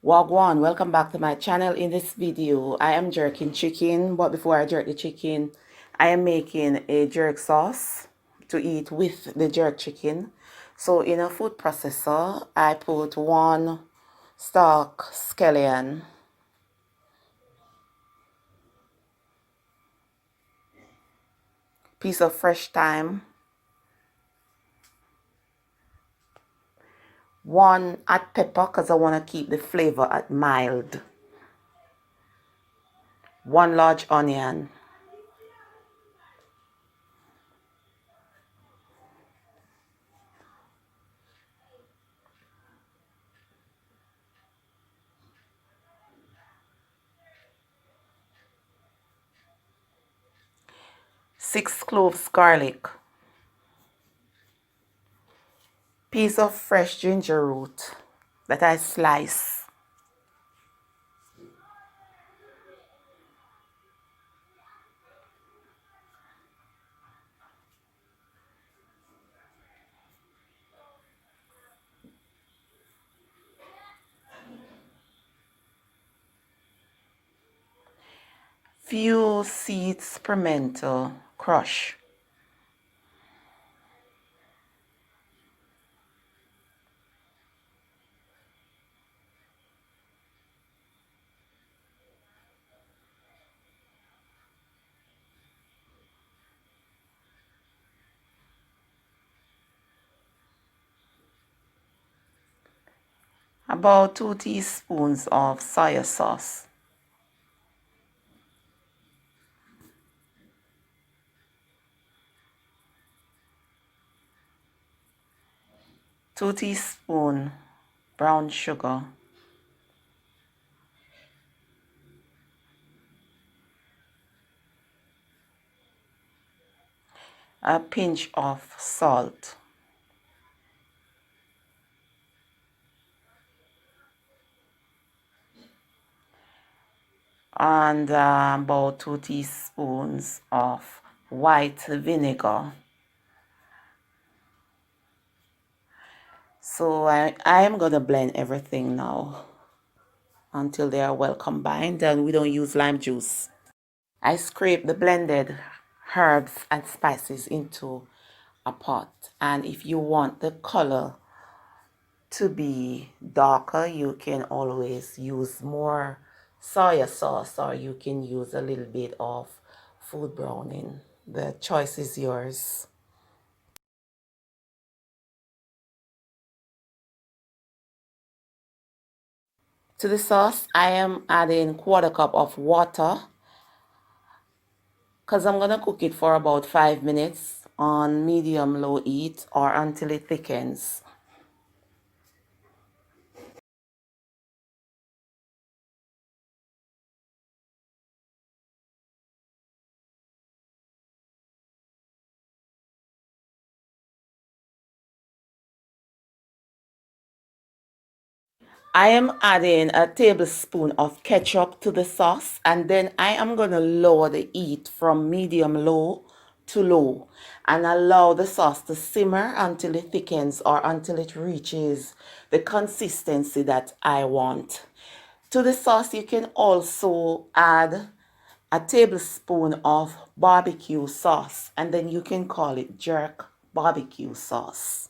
Wagwan, welcome back to my channel. In this video, I am jerking chicken, but before I jerk the chicken, I am making a jerk sauce to eat with the jerk chicken. So in a food processor, I put 1 stalk scallion, piece of fresh thyme, 1 hot pepper because I want to keep the flavor at mild, 1 large onion, 6 cloves garlic, piece of fresh ginger root that I slice, few seeds pimento crush, about 2 teaspoons of soy sauce, two teaspoon brown sugar, a pinch of salt, and about 2 teaspoons of white vinegar. So I am going to blend everything now until they are well combined, and we don't use lime juice. I scrape the blended herbs and spices into a pot, and if you want the color to be darker, you can always use more soy sauce, or you can use a little bit of food browning. The choice is yours. To the sauce, I am adding 1/4 cup of water because I'm gonna cook it for about 5 minutes on medium low heat or until it thickens. I am adding a tablespoon of ketchup to the sauce, and then I am going to lower the heat from medium low to low and allow the sauce to simmer until it thickens or until it reaches the consistency that I want. To the sauce, you can also add a tablespoon of barbecue sauce, and then you can call it jerk barbecue sauce.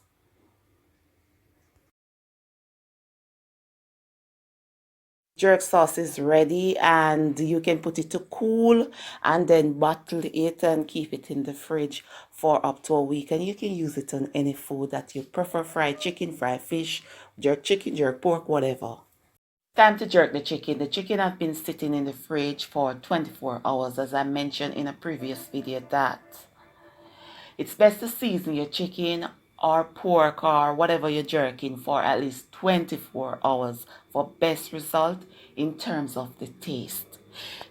Jerk sauce is ready, and you can put it to cool and then bottle it and keep it in the fridge for up to a week, and you can use it on any food that you prefer: fried chicken, fried fish, jerk chicken, jerk pork, whatever. Time to jerk the chicken. The chicken has been sitting in the fridge for 24 hours, as I mentioned in a previous video. That it's best to season your chicken or pork or whatever you're jerking for at least 24 hours for best result in terms of the taste.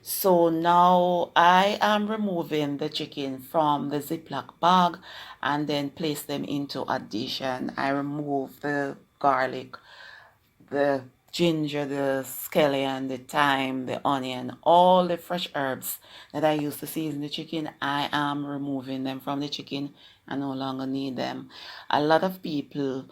So now I am removing the chicken from the ziplock bag and then place them into a dish, and I remove the garlic, the ginger, the scallion, the thyme, the onion, all the fresh herbs that I use to season the chicken. I am removing them from the chicken. I no longer need them. A lot of people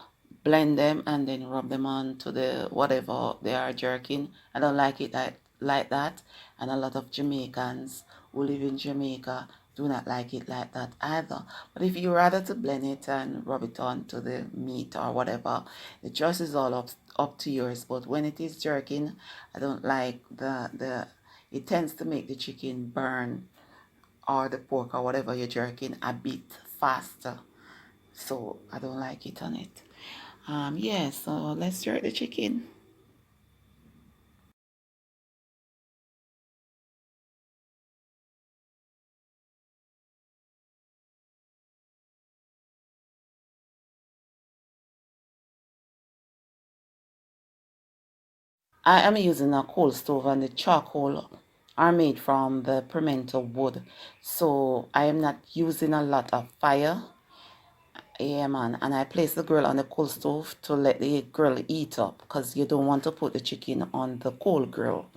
blend them and then rub them on to the whatever they are jerking. I don't like it like that, and a lot of Jamaicans who live in Jamaica do not like it like that either. But if you rather to blend it and rub it on to the meat or whatever, the choice is all up to yours. But when it is jerking, I don't like the it tends to make the chicken burn, or the pork or whatever you're jerking, a bit faster. So I don't like it on it. Yeah, so let's jerk the chicken. I am using a coal stove, and the charcoal are made from the pimento wood. So I am not using a lot of fire. Yeah, man. And I place the grill on the coal stove to let the grill heat up, because you don't want to put the chicken on the coal grill.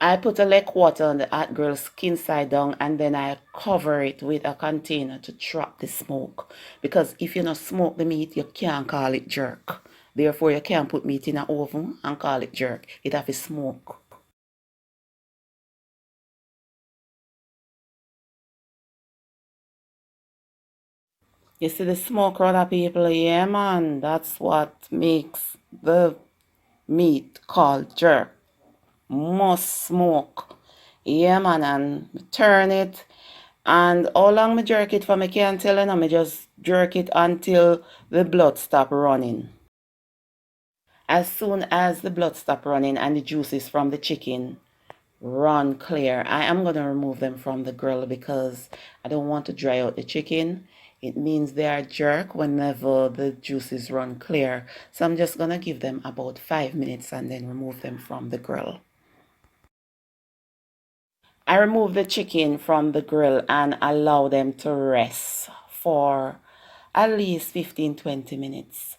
I put a lake water on the hot grill, skin side down, and then I cover it with a container to trap the smoke. Because if you not smoke the meat, you can't call it jerk. Therefore, you can't put meat in an oven and call it jerk. It have to smoke. You see the smoke, other people, yeah, man. That's what makes the meat called jerk. Must smoke. Yeah, man, and turn it. And how long me jerk it for, me can't tell you now. Me just jerk it until the blood stop running. As soon as the blood stop running and the juices from the chicken run clear, I am going to remove them from the grill, because I don't want to dry out the chicken. It means they are jerk whenever the juices run clear. So I'm just going to give them about 5 minutes and then remove them from the grill. I remove the chicken from the grill and allow them to rest for at least 15-20 minutes.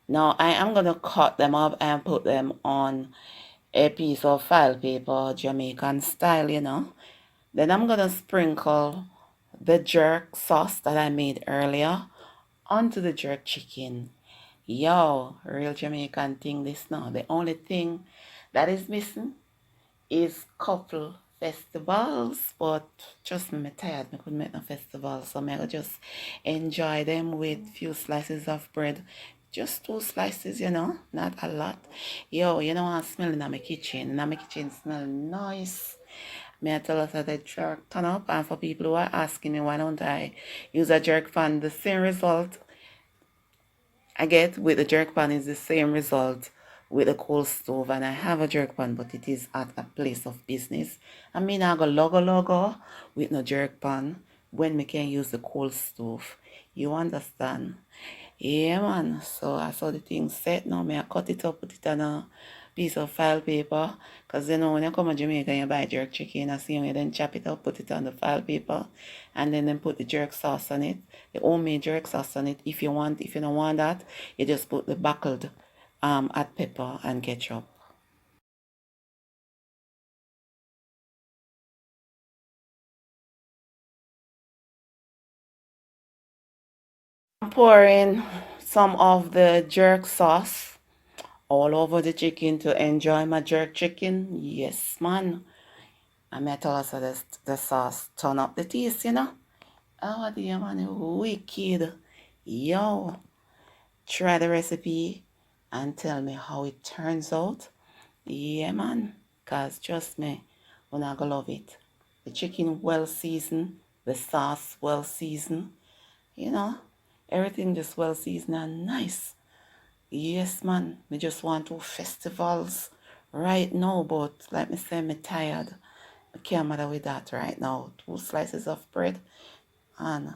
Now I am going to cut them up and put them on a piece of file paper, Jamaican style, you know. Then I'm going to sprinkle the jerk sauce that I made earlier onto the jerk chicken. Yo, real Jamaican thing this now. The only thing that is missing is couple festivals, but trust me, I'm tired. I couldn't make no festivals, so I just enjoy them with few slices of bread. Just 2 slices, you know, not a lot. Yo, you know, I'm smelling in my kitchen. In my kitchen smell nice. May I tell us that the jerk turn up, and for people who are asking me why don't I use a jerk pan, the same result I get with the jerk pan is the same result with the coal stove, and I have a jerk pan, but it is at a place of business. I mean, I go logo with no jerk pan when we can use the coal stove. You understand? Yeah, man. So I saw the thing set now. Me I cut it up, put it on a piece of file paper. Because you know, when you come to Jamaica and you buy jerk chicken, I see you then chop it up, put it on the file paper, and then put the jerk sauce on it. The homemade jerk sauce on it. If you want, if you don't want that, you just put the buckled hot pepper and ketchup. I'm pouring some of the jerk sauce all over the chicken to enjoy my jerk chicken. Yes, man. I met also the sauce turn up the taste, you know. Oh dear man, wicked. Yo, try the recipe and tell me how it turns out. Yeah man, cause trust me, we're not gonna love it. The chicken well seasoned, the sauce well seasoned, you know, everything just well seasoned and nice. Yes man, me just want to festivals right now, but like me say, me tired. I can't matter with that right now. 2 slices of bread and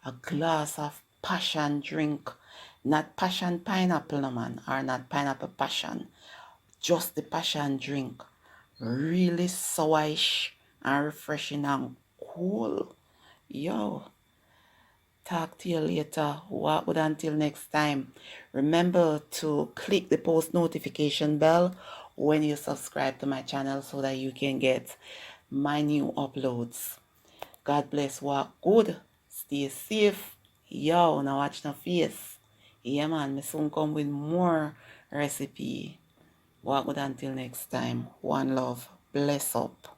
a glass of passion drink. Not passion pineapple, no man, or not pineapple passion. Just the passion drink. Really sourish and refreshing and cool. Yo, talk to you later. What would until next time? Remember to click the post notification bell when you subscribe to my channel so that you can get my new uploads. God bless, walk good, stay safe. Yo, now watch no face. Yeah, man, me soon come with more recipe. Walk good until next time. One love. Bless up.